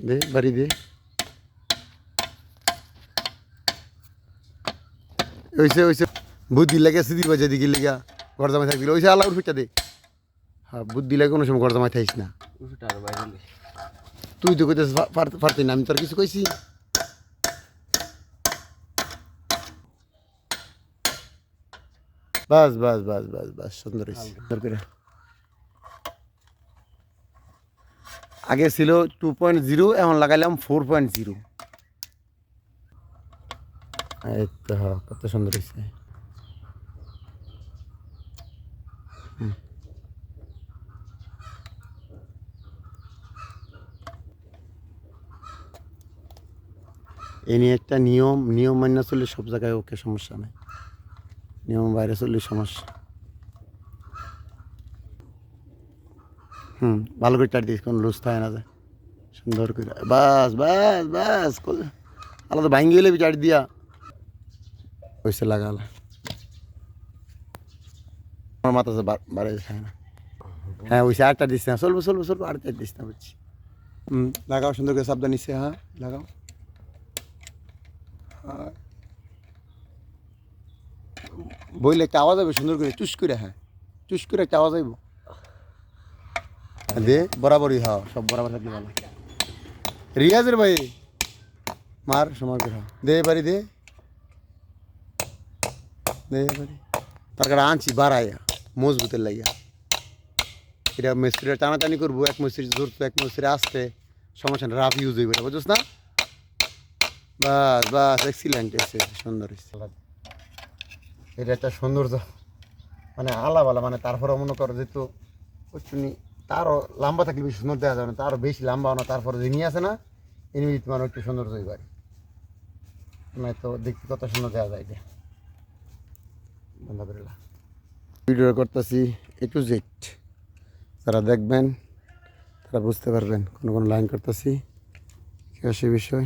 দে বাড়ি দে ওইসে ওইসে বুদ্ধি লাগে সিদি বাজে দিকে লেগা ঘর জামাই থাকবি ওইসে আল্লাহ উঠে দে হ্যাঁ বুদ্ধি লাগে কোনো সময় ঘর জামাই থাইস না তুই তো কইতেছ পারতি না আমি তোর কিছু কইছি বাস বাস বাস বাস বাস সুন্দর হয়েছে সুন্দর করে আগে ছিল 2.0 এখন লাগাইলাম 4.0 এই তো হ্যাঁ কত সুন্দর হয়েছে এই নিয়ে একটা নিয়ম মান্য চললে সব জায়গায় ওকে সমস্যা নেই নিয়ম বাইরে চললে সমস্যা ভালো করে চাট দিস কোনো লুজ থাকে না যায় সুন্দর করে বাস বাস বাস আলাদা ভাঙ্গি গেলে চাট দিয়া ওইসে লাগাল আমার মাথা বাড়ে খায় না হ্যাঁ ওইসে আটটা দিস না চলবো চলবো চলবো আর চার দিস না বুঝছি লাগাও সুন্দর করে সাবধান নিচ্ছে হ্যাঁ লাগাও বইলে একটা আওয়াজ হবে সুন্দর করে চুস করে হ্যাঁ চুস করে একটা আওয়াজ আইব দে বরাবরই হ্যাঁ সব বরাবর থাকলে ভালো রিয়াজের ভাই মার সময় করে দে বাড়ি দে দে বাড়ি তার কাছে আনছি বাড়াইয়া মজবুতের লাগিয়া এটা মিস্ত্রিটা টানাটানি করবো এক মিস্ত্রি ধরতো এক মিস্ত্রি আসতে সমস্যা না রাফ ইউজ হইবে বুঝছ না বাস বাস এক্সিলেন্ট এসে সুন্দর এটা একটা সৌন্দর্য মানে আলাবালা মানে তারপরে মনে করো যেহেতু চুনি তারও লম্বা থাকলে বেশি সুন্দর দেখা যাবে না তারও বেশি লম্বা না তারপরে যিনি আছে না এমনি তোমার একটু সৌন্দর্য হইবার মানে তো দেখতে কত সুন্দর দেখা যায় এটা বন্ধ করে ভিডিও করতেছি A to Z যারা দেখবেন তারা বুঝতে পারবেন কোনো লাইন করতেছি কি সে বিষয়